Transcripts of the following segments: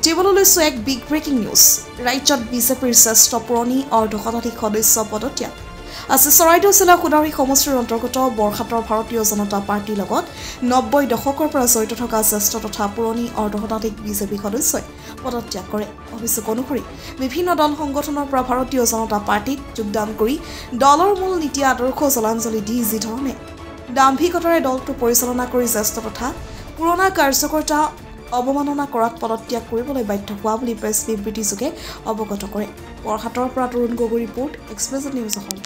টেবুললৈ এক big breaking news ৰাজ্যত বিজেপিৰ শ্ৰেষ্ঠ পুৰণি অৰ্ধশতাধিক সদস্য পদত্যাগ আছে চৰাইদেউ জিলা সোণাৰী সমষ্টিৰ অন্তৰ্গত বৰহাটৰ ভাৰতীয় জনতা পাৰ্টিৰ লগত 90 দশকৰ পৰা জড়িত থকা জ্যেষ্ঠ তথা পুৰণি অৰ্ধশতাধিক বিজেপি সদস্যই পদত্যাগ কৰে অভিযোগ অনুসৰি বিভিন্ন দল সংগঠনৰ পৰা ভাৰতীয় জনতা পাৰ্টিত যোগদান কৰি দলৰ মূল নীতি আদৰ্শ জলাঞ্জলি দি যি ধৰণে দাম্ভিকতাৰে দলটো পৰিচালনা কৰি জ্যেষ্ঠ তথা পুৰণা কাৰ্যকৰ্তা অৱমাননা কৰাত পদত্যাগ কৰিবলৈ বাধ্য হোৱা বুলি প্ৰেছ বিবৃতিযোগে অৱগত কৰে বৰহাটৰ পৰা Tarun Gogoi report Express News Assam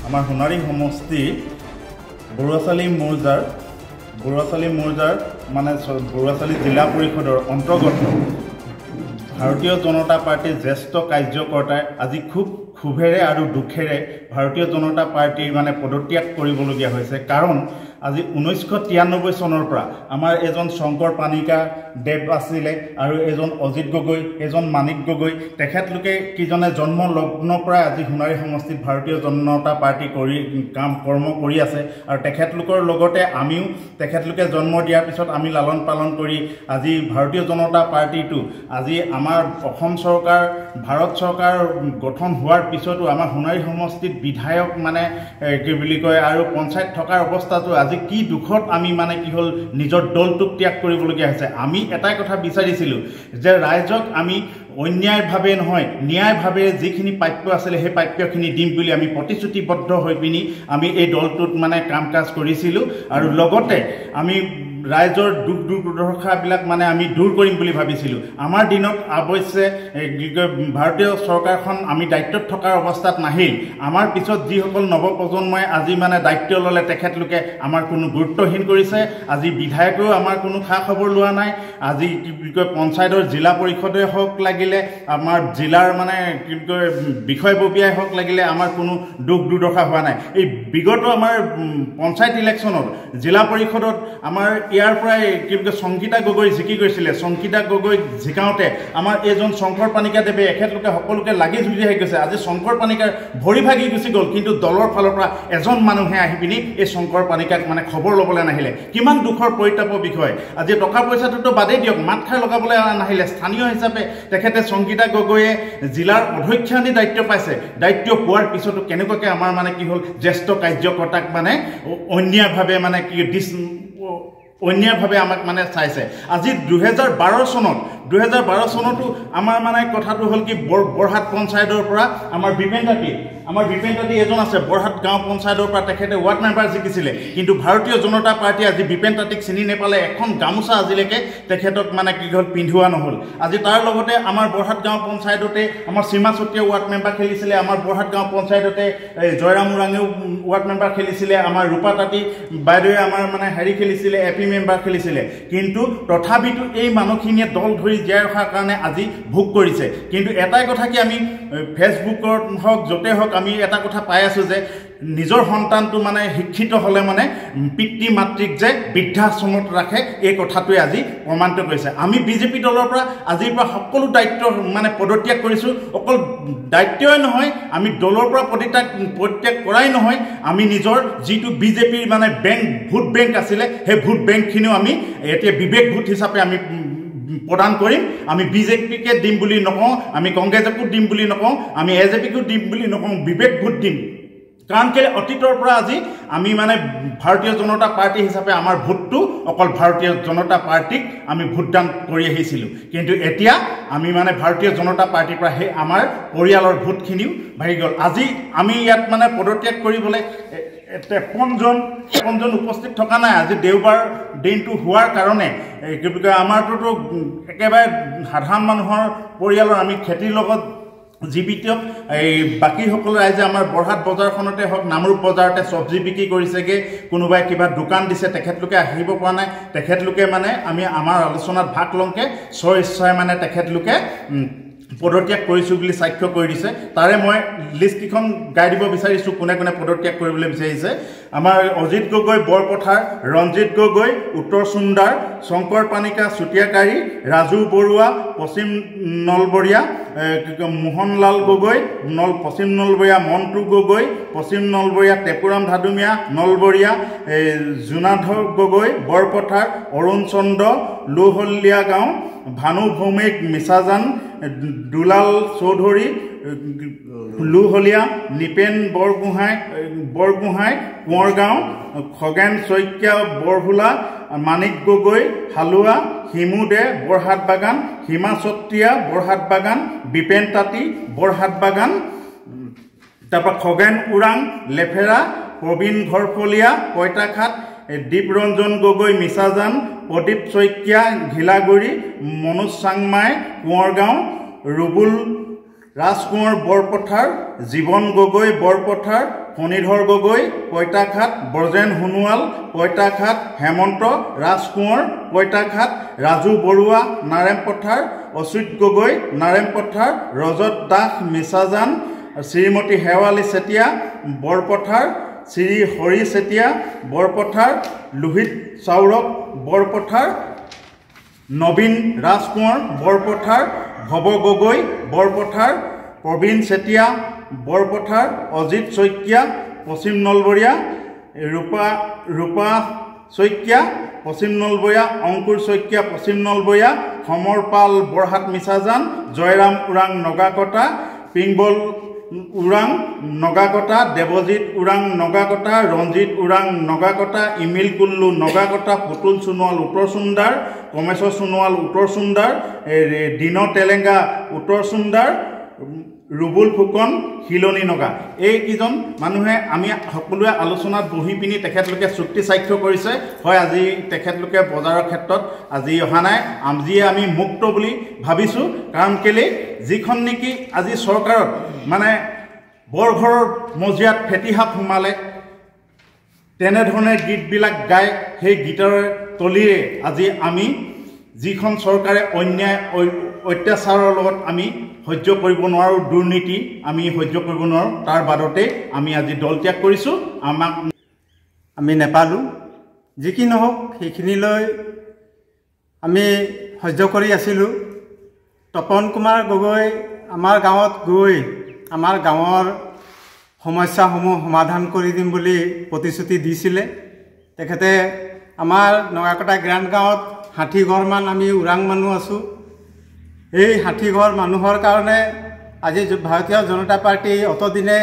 আমাৰ সোণাৰী সমষ্টি বৰুৱাচালি মৌজাৰ মানে বৰুৱাচালি জিলা পৰিষদৰ অন্তৰ্গত ভাৰতীয় জনতা পাৰ্টিৰ জ্যেষ্ঠ কাৰ্যকৰ্তাই আজি খুব ক্ষোভেৰে আৰু দুখেৰে ভাৰতীয় জনতা পাৰ্টিৰ মানে পদত্যাগ কৰিবলগীয়া হৈছে কাৰণ আজি 1993 চনৰ পৰা আমাৰ এজন শংকৰ পানিকা দেৱ আছিলে আৰু এজন অজিত গগৈ এজন মানিক গগৈ তেখেতলোকে কিজনে জন্ম লগ্নৰ পৰা আজি সোণাৰী সমষ্টিত ভাৰতীয় জনতা পাৰ্টি কৰি কৰ্ম কৰি আছে আৰু তেখেতলোকৰ লগতে আমিও তেখেতলোকে জন্ম দিয়াৰ পিছত আমি লালন পালন কৰি আজি ভাৰতীয় জনতা পাৰ্টিটো আজি আমাৰ অসম চৰকাৰ ভাৰত চৰকাৰ গঠন হোৱাৰ পিছতো আমাৰ সোণাৰী সমষ্টিত বিধায়ক মানে কি বুলি কয় আৰু পঞ্চায়ত থকাৰ অৱস্থাটো আজি কি দুখত আমি মানে কি হল নিজৰ দলটোক ত্যাগ কৰিবলগীয়া হৈছে আমি এটাই কথা বিচাৰিছিলো যে ৰাইজক আমি অন্যায়ভাৱে নহয় ন্যায়ভাৱে যিখিনি প্ৰাপ্য আছিল সেই প্ৰাপ্যখিনি দিম বুলি আমি প্ৰতিশ্ৰুতিবদ্ধ হৈ পিনি আমি এই দলটোত মানে কাম কাজ কৰিছিলো আৰু লগতে আমি ৰাইজৰ দুখ দুৰ্দশাবিলাক মানে আমি দূৰ কৰিম বুলি ভাবিছিলো আমাৰ দিনত অৱশ্যে ভাৰতীয় চৰকাৰখন আমি দায়িত্বত থকাৰ অৱস্থাত নাহিল আমাৰ পিছত যিসকল নৱপ্ৰজন্মই আজি মানে দায়িত্ব ল'লে তেখেতলোকে আমাৰ কোনো গুৰুত্বহীন কৰিছে আজি বিধায়কেও আমাৰ কোনো খা খবৰ লোৱা নাই আজি পঞ্চায়তৰ জিলা পৰিষদে হওক লাগিলে আমাৰ জিলাৰ মানে বিষয়ববীয়াই হওক লাগিলে আমাৰ কোনো দুখ দুৰ্দশা হোৱা নাই এই বিগত আমাৰ পঞ্চায়ত ইলেকশ্যনত জিলা পৰিষদত আমাৰ ইয়াৰ পৰাই সংগীতা গগৈ জিকি গৈছিলে সংগীতা গগৈ জিকাওঁতে আমাৰ এজন শংকৰ পানিকা দেৱে এখেতলোকে সকলোকে লাগি জুলি আহি গৈছে আজি শংকৰ পানিকাৰ ভৰি ভাগি গুচি গ'ল কিন্তু দলৰ ফালৰ পৰা এজন মানুহে আহি পিনি এই শংকৰ পানিকাক মানে খবৰ ল'বলৈ নাহিলে কিমান দুখৰ পৰিতাপৰ বিষয় আজি টকা পইচাটোতো বাদেই দিয়ক মাত খাই লগাবলৈ নাহিলে স্থানীয় হিচাপে তেখেতে সংগীতা গগৈয়ে জিলাৰ অধ্যক্ষানী দায়িত্ব পাইছে দায়িত্ব পোৱাৰ পিছতো কেনেকুৱাকৈ আমাৰ মানে কি হ'ল জ্যেষ্ঠ কাৰ্যকৰ্তাক মানে অন্যায়ভাৱে মানে কি অন্যায়ভাৱে আমাক মানে চাইছে আজি 2012 চনতো আমাৰ মানে কথাটো হ'ল কি বৰহাট পঞ্চায়তৰ পৰা আমাৰ বিপেন তাঁতী এজন আছে বৰহাট গাঁও পঞ্চায়তৰ পৰা তেখেতে ৱাৰ্ড মেম্বাৰ জিকিছিলে কিন্তু ভাৰতীয় জনতা পাৰ্টীয়ে আজি বিপেন তাঁতীক চিনি নেপালে এখন গামোচা আজিলৈকে তেখেতক মানে কি হ'ল পিন্ধোৱা নহ'ল আজি তাৰ লগতে আমাৰ বৰহাট গাঁও পঞ্চায়ততে আমাৰ সীমা চতিয়া ৱাৰ্ড মেম্বাৰ খেলিছিলে আমাৰ বৰহাট গাঁও পঞ্চায়ততে জয়ৰাম ওৰাঙেও ৱাৰ্ড মেম্বাৰ খেলিছিলে আমাৰ ৰূপা তাঁতী বাইদেৱে আমাৰ মানে হেৰি খেলিছিলে এপি মেম্বাৰ খেলিছিলে কিন্তু তথাপিতো এই মানুহখিনিয়ে দল ধৰি জীয়াই ৰখাৰ কাৰণে আজি ভোগ কৰিছে কিন্তু এটাই কথা কি আমি ফেচবুকত হওক য'তে হওক আমি এটা কথা পাই আছোঁ যে নিজৰ সন্তানটো মানে শিক্ষিত হ'লে মানে পিতৃ মাতৃক যে বৃদ্ধাশ্ৰমত ৰাখে এই কথাটোৱে আজি প্ৰমাণিত কৰিছে আমি বিজেপি দলৰ পৰা আজিৰ পৰা সকলো দায়িত্ব মানে পদত্যাগ কৰিছোঁ অকল দায়িত্বই নহয় আমি দলৰ পৰা পদত্যাগ কৰাই নহয় আমি নিজৰ যিটো বিজেপিৰ মানে ভোট বেংক আছিলে সেই ভোট বেংকখিনিও আমি এতিয়া বিবেক ভোট হিচাপে আমি প্ৰদান কৰিম আমি বিজেপিকে দিম বুলি নকওঁ আমি কংগ্ৰেছকো দিম বুলি নকওঁ আমি এজেপিকো দিম বুলি নকওঁ বিবেক ভোট দিম কাৰণ কেলে অতীতৰ পৰা আজি আমি মানে ভাৰতীয় জনতা পাৰ্টি হিচাপে আমাৰ ভোটটো অকল ভাৰতীয় জনতা পাৰ্টিক আমি ভোটদান কৰি আহিছিলোঁ কিন্তু এতিয়া আমি মানে ভাৰতীয় জনতা পাৰ্টিৰ পৰা সেই আমাৰ পৰিয়ালৰ ভোটখিনিও ভাগি গ'ল আজি আমি ইয়াত মানে পদত্যাগ কৰিবলৈ 53জন উপস্থিত থকা নাই আজি দেওবাৰ দিনটো হোৱাৰ কাৰণে কি বুলি কয় আমাৰটোতো একেবাৰে সাধাৰণ মানুহৰ পৰিয়ালৰ আমি খেতিৰ লগত জীৱিত এই বাকীসকল ৰাইজে আমাৰ বৰহাট বজাৰখনতে হওক নামৰূপ বজাৰতে চব্জি বিক্ৰী কৰিছেগৈ কোনোবাই কিবা দোকান দিছে তেখেতলোকে আহিব পৰা নাই তেখেতলোকে মানে আমি আমাৰ আলোচনাত ভাগ লওঁকৈ স্বইচ্ছাই মানে তেখেতলোকে পদত্যাগ কৰিছোঁ বুলি সাক্ষ্য কৰি দিছে তাৰে মই লিষ্টকেইখন গাই দিব বিচাৰিছোঁ কোনে কোনে পদত্যাগ কৰিবলৈ বিচাৰিছে আমাৰ অজিত গগৈ বৰপথাৰ, ৰঞ্জিত গগৈ উত্তৰ চুন্দাৰ, শংকৰ পানিকা চুতীয়াকাৰী, ৰাজু বৰুৱা পশ্চিম নলবৰীয়া, মোহনলাল গগৈ পশ্চিম নলবৰীয়া, মন্টু গগৈ পশ্চিম নলবৰীয়া, টেপুৰাম ধাদুমীয়া নলবৰীয়া, জোনাধৰ গগৈ বৰপথাৰ, অৰুণ চন্দ্ৰ লোহলীয়া গাঁও, ভানু ভৌমিক মিছাজান, দুলাল চৌধুৰী লোহলীয়া, নিপেন বৰগোহাঁই কোঁৱৰগাঁও, খগেন শইকীয়া বৰভোলা, মানিক গগৈ হালোৱা, হিমু দে বৰহাট বাগান, হিমা চত্ৰীয়া বৰহাট বাগান, বিপেন তাঁতী বৰহাট বাগান, তাৰপৰা খগেন ওৰাং লেফেৰা, প্ৰবীণ ঘৰফলীয়া পইতাঘাট, দীপৰঞ্জন গগৈ মিছাজান, প্ৰদীপ শইকীয়া ঘিলাগুৰি, মনোজ চাংমাই কোঁৱৰগাঁও, ৰুবুল ৰাজকোঁৱৰ বৰপথাৰ, জীৱন গগৈ বৰপথাৰ, ফণীধৰ গগৈ পইতাঘাট, ব্ৰজেন সোণোৱাল পইতাঘাট, হেমন্ত ৰাজকোঁৱৰ পইতাঘাট, ৰাজু বৰুৱা নাৰায়ণপথাৰ, অচ্যুত গগৈ নাৰায়ণপথাৰ, ৰজত দাস মিছাজান, শ্ৰীমতী শেৱালী চেতিয়া বৰপথাৰ, শ্ৰী হৰি চেতিয়া বৰপথাৰ, লোহিত চাউৰক বৰপথাৰ, নবীন ৰাজকোঁৱৰ বৰপথাৰ, ভৱ গগৈ বৰপথাৰ, প্ৰবীণ চেতিয়া বৰপথাৰ, অজিত শইকীয়া পশ্চিম নলবৰীয়া, ৰূপা শইকীয়া পশ্চিম নলবৰীয়া, অংকুৰ শইকীয়া পশ্চিম নলবৰীয়া, সমৰ পাল বৰহাট মিছাজান, জয়ৰাম ওৰাং নগাকটা, পিংবল ওৰাং নগাকটা, দেৱজিৎ ওৰাং নগাকটা, ৰঞ্জিত ওৰাং নগাকটা, ইমিল কুল্লু নগাকটা, পুতুল সোণোৱাল উত্তৰ চুন্দাৰ, কমেশ্বৰ সোণোৱাল উত্তৰ চুন্দাৰ, দিন তেলেংগা উত্তৰ চুন্দাৰ, ৰুবুল ফুকন শিলনী নগা। এইকেইজন মানুহে আমি সকলোৱে আলোচনাত বহি পিনি তেখেতলোকে চুক্তি স্বাক্ষৰ কৰিছে। হয়, আজি তেখেতলোকে বজাৰৰ ক্ষেত্ৰত আজি অহা নাই, আজিয়ে আমি মুক্ত বুলি ভাবিছোঁ। কাৰণ কেলৈ যিখন নেকি আজি চৰকাৰত মানে বৰঘৰৰ মজিয়াত ফেটিসাপ সোমালে তেনেধৰণে গীতবিলাক গাই সেই গীতৰ তলিৰে আজি আমি যিখন চৰকাৰে অন্যায় অত্যাচাৰৰ লগত আমি সহ্য কৰিব নোৱাৰোঁ, দুৰ্নীতি আমি সহ্য কৰিব নোৱাৰোঁ, তাৰ বাদতে আমি আজি দল ত্যাগ কৰিছোঁ। আমাক আমি নেপালোঁ, যি কি নহওক সেইখিনিলৈ আমি সহ্য কৰি আছিলোঁ। তপন কুমাৰ গগৈ আমাৰ গাঁৱত গৈ আমাৰ গাঁৱৰ সমস্যাসমূহ সমাধান কৰি দিম বুলি প্ৰতিশ্ৰুতি দিছিলে। তেখেতে আমাৰ নগাকটা গ্ৰাণ্ড গাঁৱত 60 ঘৰমান আমি ওৰাং মানুহ আছোঁ। এই 60 ঘৰ মানুহৰ কাৰণে আজি ভাৰতীয় জনতা পাৰ্টি অতদিনে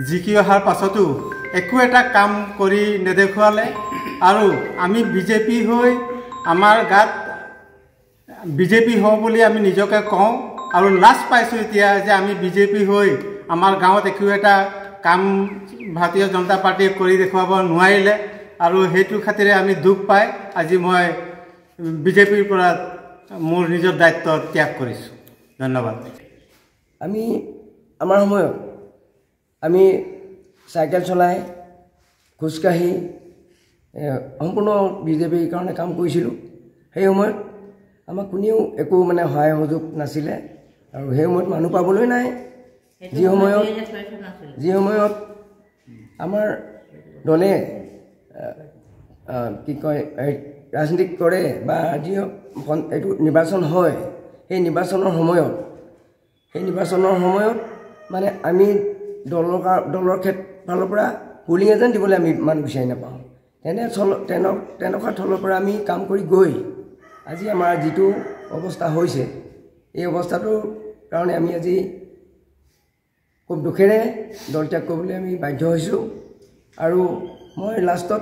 জিকি অহাৰ পাছতো একো এটা কাম কৰি নেদেখুৱালে। আৰু আমি বিজেপি হৈ আমাৰ গাত বিজেপি হওঁ বুলি আমি নিজকে কওঁ, আৰু লাজ পাইছোঁ এতিয়া যে আমি বিজেপি হৈ আমাৰ গাঁৱত একো এটা কাম ভাৰতীয় জনতা পাৰ্টীয়ে কৰি দেখুৱাব নোৱাৰিলে। আৰু সেইটো খাতিৰে আমি দুখ পাই আজি মই বিজেপিৰ পৰা মোৰ নিজৰ দায়িত্ব ত্যাগ কৰিছোঁ। ধন্যবাদ। আমি আমাৰ সময়ত আমি চাইকেল চলাই খোজকাঢ়ি সম্পূৰ্ণ বিজেপিৰ কাৰণে কাম কৰিছিলোঁ। সেই সময়ত আমাক কোনেও একো মানে সহায় সহযোগ নাছিলে, আৰু সেই সময়ত মানুহ পাবলৈ নাই। যি সময়ত আমাৰ দলে কি কয় ৰাজনীতি কৰে বা যি এইটো নিৰ্বাচন হয়, সেই নিৰ্বাচনৰ সময়ত মানে আমি দলৰ ফালৰ পৰা পুলিং এজেণ্ট দিবলৈ আমি মানুহ বিচাৰি নাপাওঁ। তেনেকুৱা থলৰ পৰা আমি কাম কৰি গৈ আজি আমাৰ যিটো অৱস্থা হৈছে, এই অৱস্থাটোৰ কাৰণে আমি আজি খুব দুখেৰে দল ত্যাগ কৰিবলৈ আমি বাধ্য হৈছোঁ। আৰু মই লাষ্টত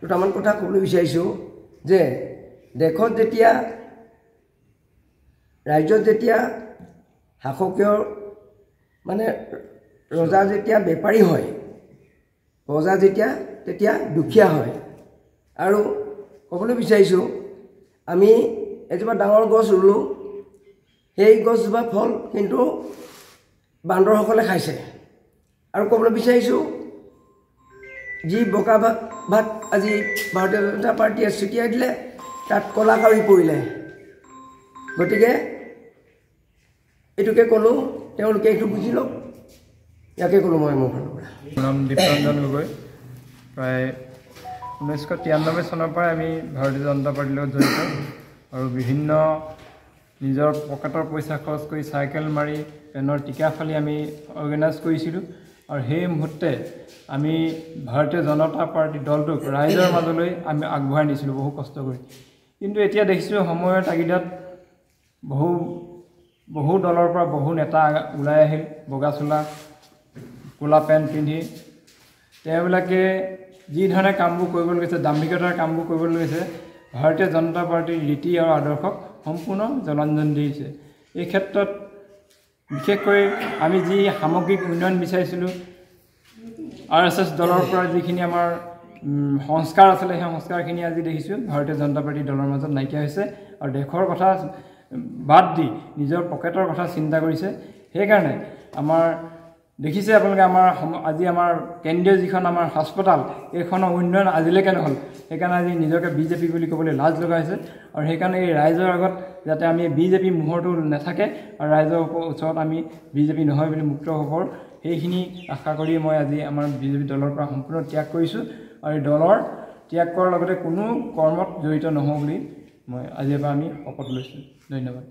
দুটামান কথা ক'বলৈ বিচাৰিছোঁ যে দেশত যেতিয়া ৰাজ্যত যেতিয়া শাসকীয় মানে ৰজা যেতিয়া বেপাৰী হয়, প্ৰজা তেতিয়া দুখীয়া হয়। আৰু ক'বলৈ বিচাৰিছোঁ আমি এজোপা ডাঙৰ গছ ৰুলোঁ, সেই গছজোপা ফল কিন্তু বান্দৰসকলে খাইছে। আৰু ক'বলৈ বিচাৰিছোঁ যি বকা ভাত আজি ভাৰতীয় জনতা পাৰ্টীয়ে ছটিয়াই দিলে, তাত কলা কাৰি পৰিলে। গতিকে এইটোকে ক'লোঁ, তেওঁলোকে এইটো বুজি লওক, ইয়াকে ক'লোঁ মই মোৰ ফালৰ পৰা। নাম দীপৰঞ্জন গগৈ, প্ৰায় 1993 চনৰ পৰা আমি ভাৰতীয় জনতা পাৰ্টিৰ লগত জড়িত আৰু বিভিন্ন নিজৰ পকেটৰ পইচা খৰচ কৰি চাইকেল মাৰি পেনৰ টিকা ফালি আমি অৰ্গেনাইজ কৰিছিলোঁ আৰু সেই মুহূৰ্তে আমি ভাৰতীয় জনতা পাৰ্টি দলটোক ৰাইজৰ মাজলৈ আমি আগবঢ়াই নিছিলোঁ বহু কষ্ট কৰি কিন্তু এতিয়া দেখিছোঁ সময়ৰ তাগিদাত বহু দলৰ পৰা বহু নেতা ওলাই আহিল বগা চোলা ক'লা পেণ্ট পিন্ধি তেওঁবিলাকে যি ধৰণে কামবোৰ কৰিবলৈ গৈছে দাম্ভিকতাৰ কামবোৰ কৰিবলৈ গৈছে ভাৰতীয় জনতা পাৰ্টিৰ ৰীতি আৰু আদৰ্শক সম্পূৰ্ণ জলাঞ্জন দিছে এই ক্ষেত্ৰত বিশেষকৈ আমি যি সামগ্ৰিক উন্নয়ন বিচাৰিছিলোঁ RSS দলৰ পৰা যিখিনি আমাৰ সংস্কাৰ আছিলে সেই সংস্কাৰখিনি আজি দেখিছোঁ ভাৰতীয় জনতা পাৰ্টি দলৰ মাজত নাইকিয়া হৈছে আৰু দেশৰ কথা বাদ দি নিজৰ পকেটৰ কথা চিন্তা কৰিছে সেইকাৰণে আমাৰ দেখিছে আপোনালোকে আজি আমাৰ কেন্দ্ৰীয় যিখন আমাৰ হাস্পতাল এইখনৰ উন্নয়ন আজিলৈকে নহ'ল সেইকাৰণে আজি নিজকে বিজেপি বুলি ক'বলৈ লাজ লগা হৈছে আৰু সেইকাৰণে এই ৰাইজৰ আগত যাতে আমি বিজেপি মোহৰটো নাথাকে আৰু ৰাইজৰ ওচৰত আমি বিজেপি নহয় বুলি মুক্ত হ'ব সেইখিনি আশা কৰি মই আজি আমাৰ বিজেপি দলৰ পৰা সম্পূৰ্ণ ত্যাগ কৰিছোঁ আৰু এই দলৰ ত্যাগ কৰাৰ লগতে কোনো কৰ্মত জড়িত নহওঁ বুলি মই আজিৰ পৰা আমি শপত লৈছোঁ ধন্যবাদ